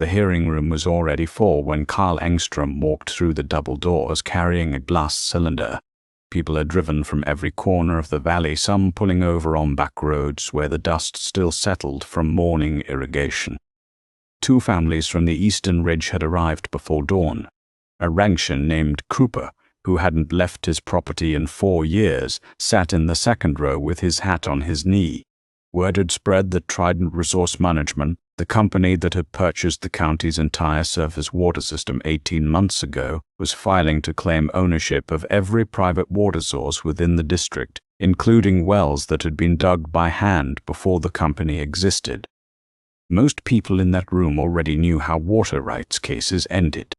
The hearing room was already full when Carl Engstrom walked through the double doors carrying a glass cylinder. People had driven from every corner of the valley, some pulling over on back roads where the dust still settled from morning irrigation. 2 families from the eastern ridge had arrived before dawn. A rancher named Cooper, who hadn't left his property in 4 years, sat in the second row with his hat on his knee. Word had spread that Trident Resource Management, the company that had purchased the county's entire surface water system 18 months ago, was filing to claim ownership of every private water source within the district, including wells that had been dug by hand before the company existed. Most people in that room already knew how water rights cases ended.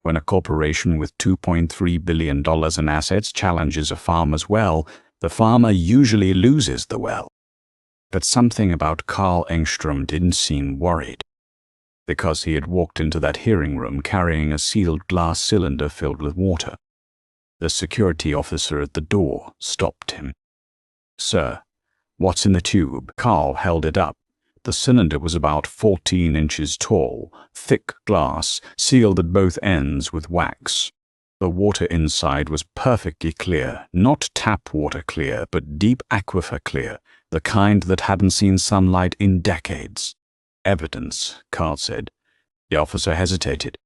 When a corporation with $2.3 billion in assets challenges a farmer's well, the farmer usually loses the well. But something about Carl Engstrom didn't seem worried, because he had walked into that hearing room carrying a sealed glass cylinder filled with water. The security officer at the door stopped him. "Sir, what's in the tube?" Carl held it up. The cylinder was about 14 inches tall, thick glass, sealed at both ends with wax. The water inside was perfectly clear, not tap water clear, but deep aquifer clear, the kind that hadn't seen sunlight in decades. "Evidence," Carl said. The officer hesitated.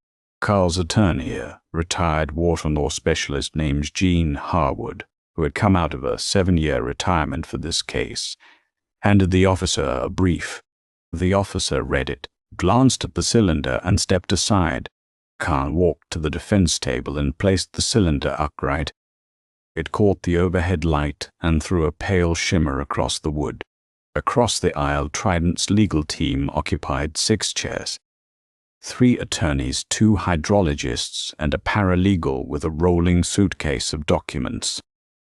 Carl's attorney, a retired water law specialist named Gene Harwood, who had come out of a 7-year retirement for this case, handed the officer a brief. The officer read it, glanced at the cylinder, and stepped aside. Carl walked to the defense table and placed the cylinder upright. It caught the overhead light and threw a pale shimmer across the wood. Across the aisle, Trident's legal team occupied 6 chairs. 3 attorneys, 2 hydrologists, and a paralegal with a rolling suitcase of documents.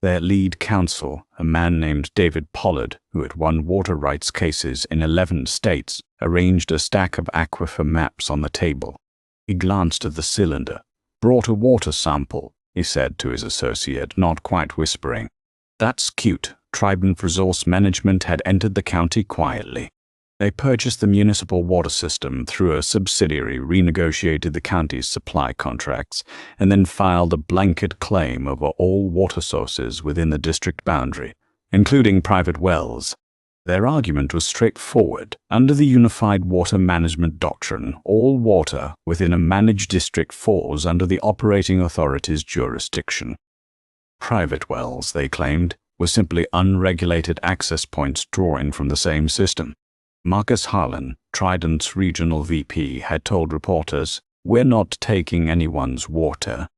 Their lead counsel, a man named David Pollard, who had won water rights cases in 11 states, arranged a stack of aquifer maps on the table. He glanced at the cylinder. "Brought a water sample," he said to his associate, not quite whispering. "That's cute." Trident Resource Management had entered the county quietly. They purchased the municipal water system through a subsidiary, renegotiated the county's supply contracts, and then filed a blanket claim over all water sources within the district boundary, including private wells. Their argument was straightforward. Under the Unified Water Management Doctrine, all water within a managed district falls under the operating authority's jurisdiction. Private wells, they claimed, were simply unregulated access points drawing from the same system. Marcus Harlan, Trident's regional VP, had told reporters, "We're not taking anyone's water.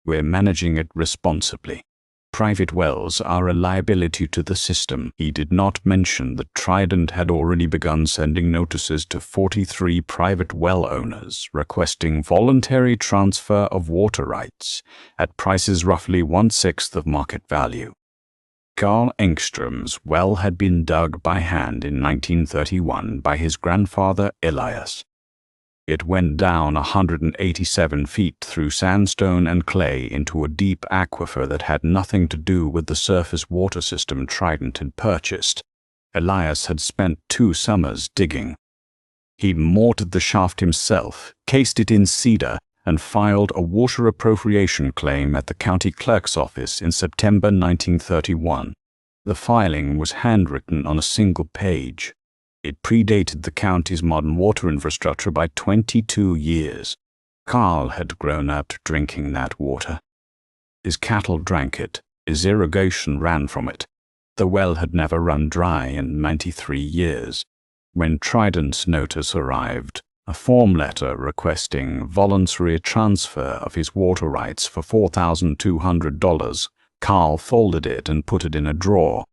We're managing it responsibly. Private wells are a liability to the system." He did not mention that Trident had already begun sending notices to 43 private well owners requesting voluntary transfer of water rights at prices roughly 1/6 of market value. Carl Engstrom's well had been dug by hand in 1931 by his grandfather Elias. It went down 187 feet through sandstone and clay into a deep aquifer that had nothing to do with the surface water system Trident had purchased. Elias had spent 2 summers digging. He mortared the shaft himself, cased it in cedar, and filed a water appropriation claim at the county clerk's office in September 1931. The filing was handwritten on a single page. It predated the county's modern water infrastructure by 22 years. Carl had grown up drinking that water. His cattle drank it. His irrigation ran from it. The well had never run dry in 93 years. When Trident's notice arrived, a form letter requesting voluntary transfer of his water rights for $4,200, Carl folded it and put it in a drawer.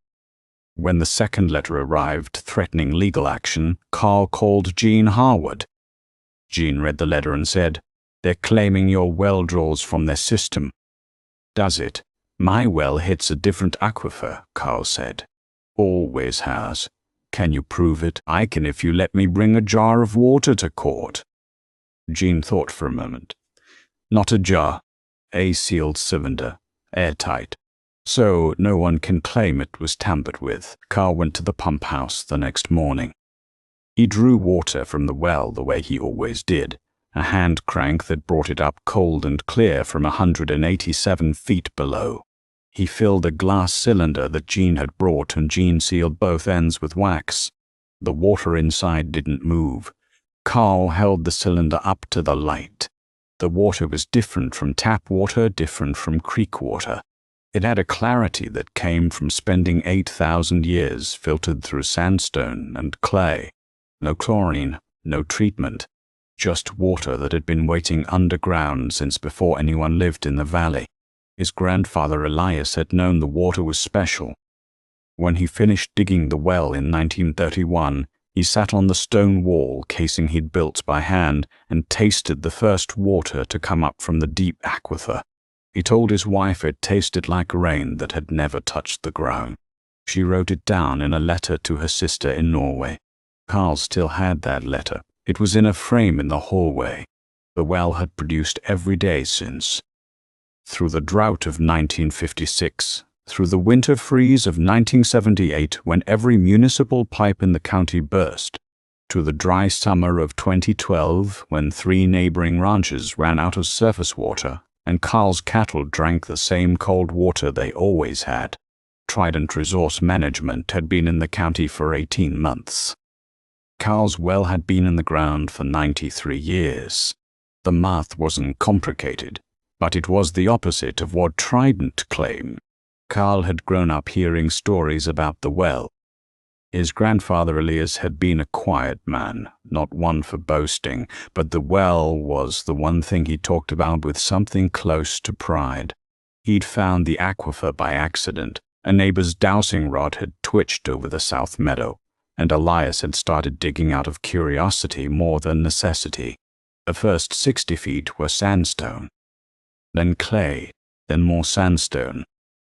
When the second letter arrived threatening legal action, Carl called Gene Harwood. Gene read the letter and said, "They're claiming your well draws from their system." "Does it? My well hits a different aquifer," Carl said. "Always has. Can you prove it?" "I can if you let me bring a jar of water to court." Gene thought for a moment. "Not a jar. A sealed cylinder. Airtight. So no one can claim it was tampered with." Carl went to the pump house the next morning. He drew water from the well the way he always did, a hand crank that brought it up cold and clear from 187 feet below. He filled a glass cylinder that Jean had brought, and Jean sealed both ends with wax. The water inside didn't move. Carl held the cylinder up to the light. The water was different from tap water, different from creek water. It had a clarity that came from spending 8,000 years filtered through sandstone and clay. No chlorine, no treatment, just water that had been waiting underground since before anyone lived in the valley. His grandfather Elias had known the water was special. When he finished digging the well in 1931, he sat on the stone wall casing he'd built by hand and tasted the first water to come up from the deep aquifer. He told his wife it tasted like rain that had never touched the ground. She wrote it down in a letter to her sister in Norway. Carl still had that letter. It was in a frame in the hallway. The well had produced every day since. Through the drought of 1956, through the winter freeze of 1978 when every municipal pipe in the county burst, to the dry summer of 2012 when 3 neighboring ranches ran out of surface water and Carl's cattle drank the same cold water they always had. Trident Resource Management had been in the county for 18 months. Carl's well had been in the ground for 93 years. The math wasn't complicated, but it was the opposite of what Trident claimed. Carl had grown up hearing stories about the well. His grandfather Elias had been a quiet man, not one for boasting, but the well was the one thing he talked about with something close to pride. He'd found the aquifer by accident. A neighbor's dowsing rod had twitched over the south meadow, and Elias had started digging out of curiosity more than necessity. The first 60 feet were sandstone, then clay, then more sandstone.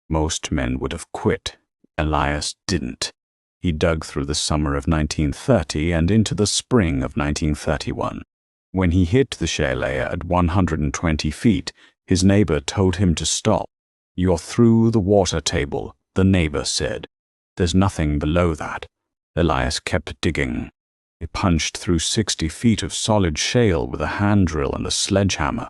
Most men would have quit. Elias didn't. He dug through the summer of 1930 and into the spring of 1931. When he hit the shale layer at 120 feet, his neighbor told him to stop. "You're through the water table," the neighbor said. "There's nothing below that." Elias kept digging. He punched through 60 feet of solid shale with a hand drill and a sledgehammer.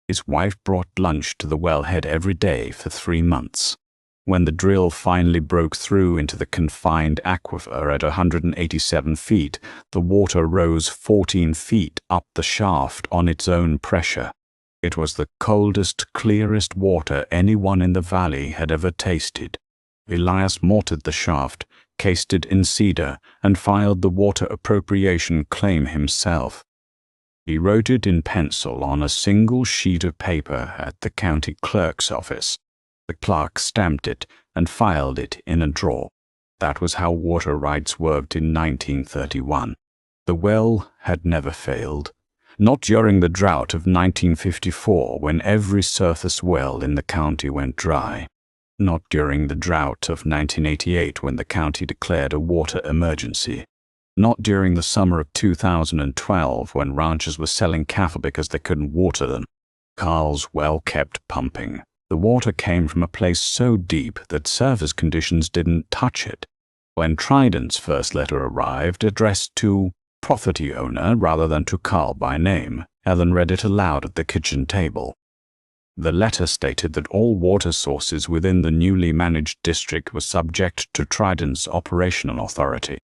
His wife brought lunch to the wellhead every day for 3 months. When the drill finally broke through into the confined aquifer at 187 feet, the water rose 14 feet up the shaft on its own pressure. It was the coldest, clearest water anyone in the valley had ever tasted. Elias mortared the shaft, cased it in cedar, and filed the water appropriation claim himself. He wrote it in pencil on a single sheet of paper at the county clerk's office. The clerk stamped it and filed it in a drawer. That was how water rights worked in 1931. The well had never failed. Not during the drought of 1954 when every surface well in the county went dry. Not during the drought of 1988 when the county declared a water emergency. Not during the summer of 2012 when ranchers were selling cattle because they couldn't water them. Carl's well kept pumping. The water came from a place so deep that surface conditions didn't touch it. When Trident's first letter arrived, addressed to property owner rather than to Carl by name, Ellen read it aloud at the kitchen table. The letter stated that all water sources within the newly managed district were subject to Trident's operational authority.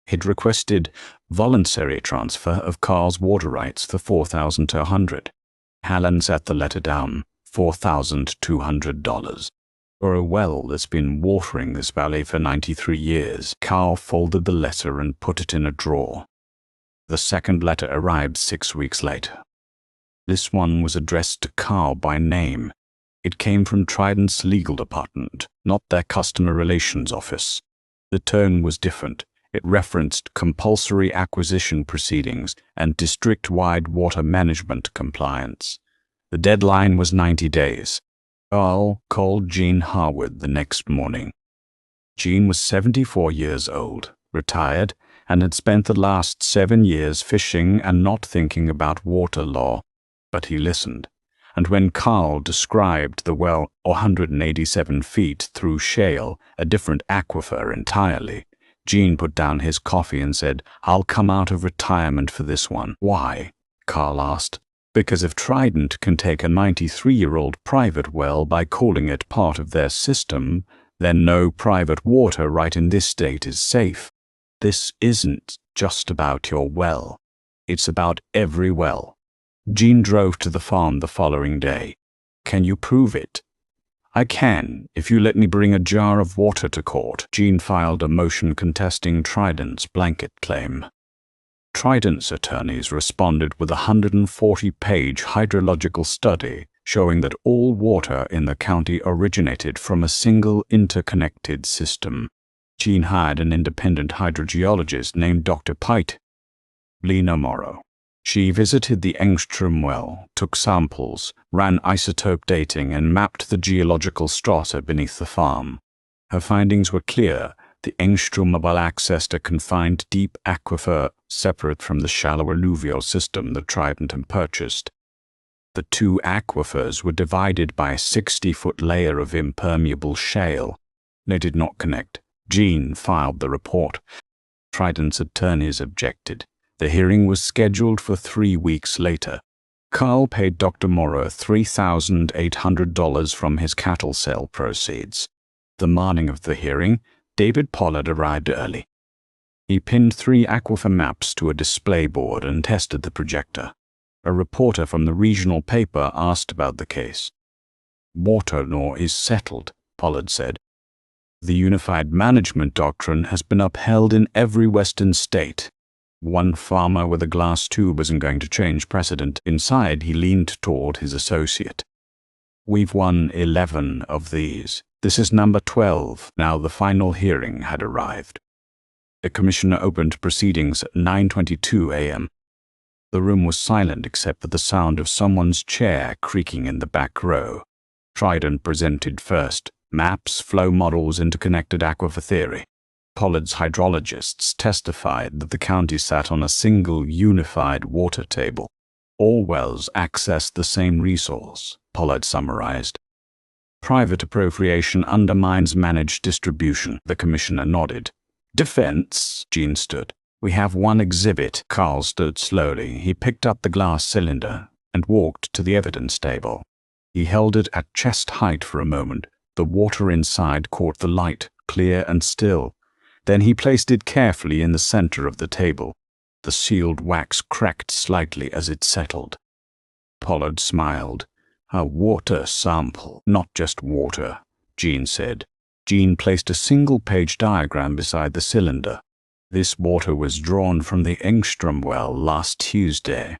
It requested voluntary transfer of Carl's water rights for $4,200. Ellen set the letter down. $4,200. For a well that's been watering this valley for 93 years, Carl folded the letter and put it in a drawer. The second letter arrived 6 weeks later. This one was addressed to Carl by name. It came from Trident's legal department, not their customer relations office. The tone was different. It referenced compulsory acquisition proceedings and district-wide water management compliance. The deadline was 90 days. Carl called Jean Harwood the next morning. Jean was 74 years old, retired, and had spent the last 7 years fishing and not thinking about water law. But he listened, and when Carl described the well 187 feet through shale, a different aquifer entirely, Gene put down his coffee and said, "I'll come out of retirement for this one." "Why?" Carl asked. "Because if Trident can take a 93-year-old private well by calling it part of their system, then no private water right in this state is safe. This isn't just about your well. It's about every well." Gene drove to the farm the following day. "Can you prove it?" "I can, if you let me bring a jar of water to court." Gene filed a motion contesting Trident's blanket claim. Trident's attorneys responded with a 140-page hydrological study showing that all water in the county originated from a single interconnected system. Gene hired an independent hydrogeologist named Dr. Pite. Lena Morrow. She visited the Engstrom well, took samples, ran isotope dating, and mapped the geological strata beneath the farm. Her findings were clear. The Engstrom well accessed a confined deep aquifer separate from the shallow alluvial system that Trident had purchased. The two aquifers were divided by a 60-foot layer of impermeable shale. They did not connect. Gene filed the report. Trident's attorneys objected. The hearing was scheduled for 3 weeks later. Carl paid Dr. Morrow $3,800 from his cattle sale proceeds. The morning of the hearing, David Pollard arrived early. He pinned 3 aquifer maps to a display board and tested the projector. A reporter from the regional paper asked about the case. "Water law is settled," Pollard said. "The unified management doctrine has been upheld in every western state. One farmer with a glass tube isn't going to change precedent." Inside, he leaned toward his associate. "We've won 11 of these. This is number 12. Now the final hearing had arrived. The commissioner opened proceedings at 9:22 a.m. The room was silent except for the sound of someone's chair creaking in the back row. Trident presented first: maps, flow models, interconnected aquifer theory. Pollard's hydrologists testified that the county sat on a single unified water table. All wells accessed the same resource, Pollard summarized. "Private appropriation undermines managed distribution," the commissioner nodded. "Defense?" Gene stood. "We have one exhibit." Carl stood slowly. He picked up the glass cylinder and walked to the evidence table. He held it at chest height for a moment. The water inside caught the light, clear and still. Then he placed it carefully in the center of the table. The sealed wax cracked slightly as it settled. Pollard smiled. "A water sample." "Not just water," Gene said. Gene placed a single-page diagram beside the cylinder. "This water was drawn from the Engstrom well last Tuesday.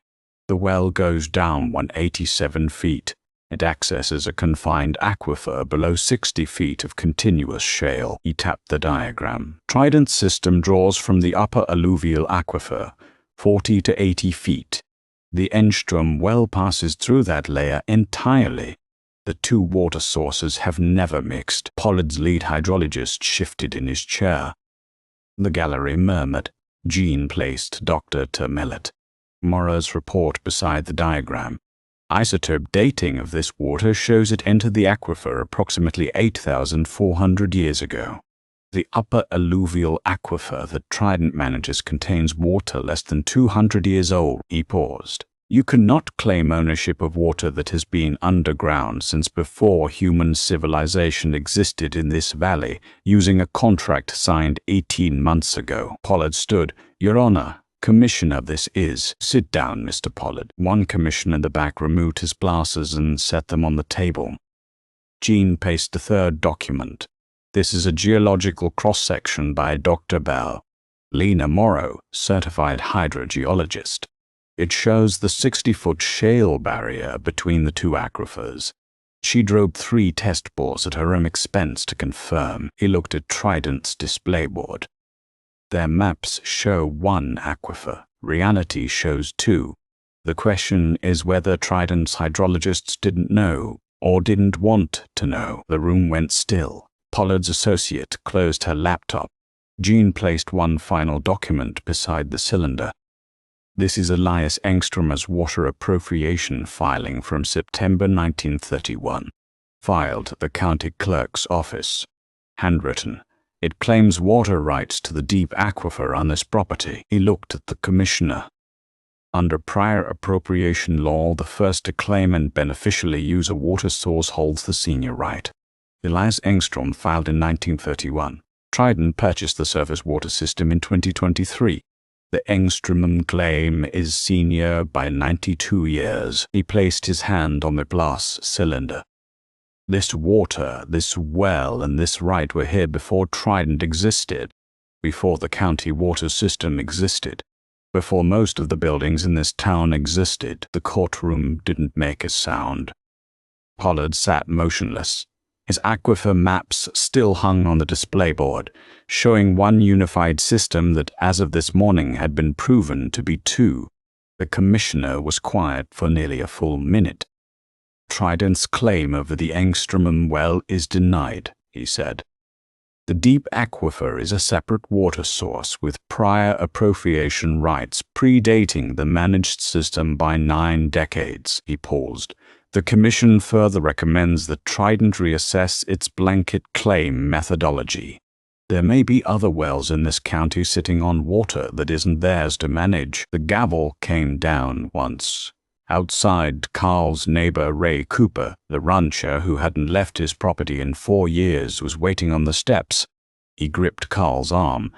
The well goes down 187 feet. It accesses a confined aquifer below 60 feet of continuous shale." He tapped the diagram. "Trident's system draws from the upper alluvial aquifer, 40 to 80 feet. The Engstrom well passes through that layer entirely. The two water sources have never mixed." Pollard's lead hydrologist shifted in his chair. The gallery murmured. Gene placed Dr. Termelet. Morrow's report beside the diagram. Isotope dating of this water shows it entered the aquifer approximately 8,400 years ago. The upper alluvial aquifer that Trident manages contains water less than 200 years old. He paused. "You cannot claim ownership of water that has been underground since before human civilization existed in this valley, using a contract signed 18 months ago." Pollard stood. "Your Honor, Commissioner, this is—" "Sit down, Mr. Pollard." One commissioner in the back removed his glasses and set them on the table. Gene paced the third document. "This is a geological cross-section by Dr. Bell, Lena Morrow, certified hydrogeologist. It shows the 60-foot shale barrier between the two aquifers. She drove 3 test bores at her own expense to confirm." He looked at Trident's display board. "Their maps show 1 aquifer. Reality shows 2. The question is whether Trident's hydrologists didn't know or didn't want to know." The room went still. Pollard's associate closed her laptop. Gene placed one final document beside the cylinder. "This is Elias Engstrom's water appropriation filing from September 1931. Filed at the county clerk's office. Handwritten. It claims water rights to the deep aquifer on this property. He looked at the commissioner. Under prior appropriation law, the first to claim and beneficially use a water source holds the senior right. Elias Engstrom filed in 1931. Trident purchased the surface water system in 2023. The Engstrom claim is senior by 92 years. He placed his hand on the glass cylinder. This water, this well, and this right were here before Trident existed, before the county water system existed, before most of the buildings in this town existed. The courtroom didn't make a sound. Pollard sat motionless. His aquifer maps still hung on the display board, showing one unified system that as of this morning had been proven to be two. The commissioner was quiet for nearly a full minute. Trident's claim over the Engstrom well is denied, he said. The deep aquifer is a separate water source with prior appropriation rights predating the managed system by 9 decades. He paused. The Commission further recommends that Trident reassess its blanket claim methodology. There may be other wells in this county sitting on water that isn't theirs to manage. The gavel came down once. Outside, Carl's neighbor Ray Cooper, the rancher who hadn't left his property in 4 years, was waiting on the steps. He gripped Carl's arm.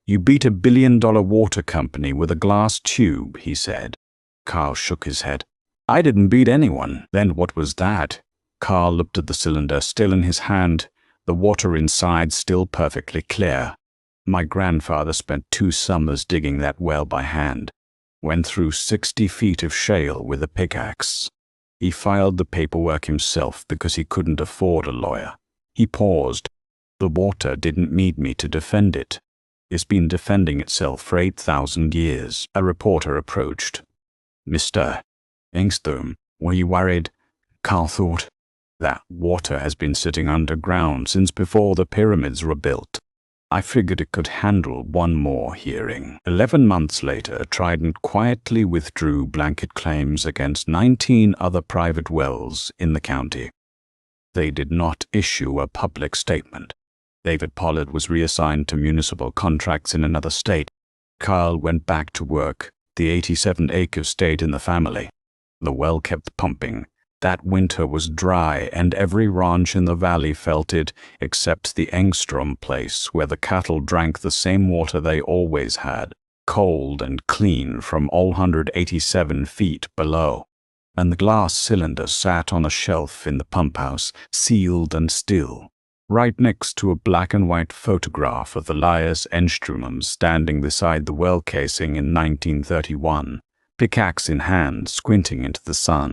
"You beat $1 billion water company with a glass tube," he said. Carl shook his head. "I didn't beat anyone." "Then what was that?" Carl looked at the cylinder still in his hand, the water inside still perfectly clear. "My grandfather spent 2 summers digging that well by hand. Went through 60 feet of shale with a pickaxe. He filed the paperwork himself because he couldn't afford a lawyer." He paused. "The water didn't need me to defend it. It's been defending itself for 8,000 years. A reporter approached. "Mr. Engstrom, were you worried?" Carl thought. "That water has been sitting underground since before the pyramids were built. I figured it could handle one more hearing." 11 months later, Trident quietly withdrew blanket claims against 19 other private wells in the county. They did not issue a public statement. David Pollard was reassigned to municipal contracts in another state. Carl went back to work. The 87 acres stayed in the family. The well kept pumping. That winter was dry, and every ranch in the valley felt it, except the Engstrom place, where the cattle drank the same water they always had, cold and clean from all 187 feet below. And the glass cylinder sat on a shelf in the pump house, sealed and still, right next to a black and white photograph of Elias Engstrom standing beside the well casing in 1931, pickaxe in hand, squinting into the sun.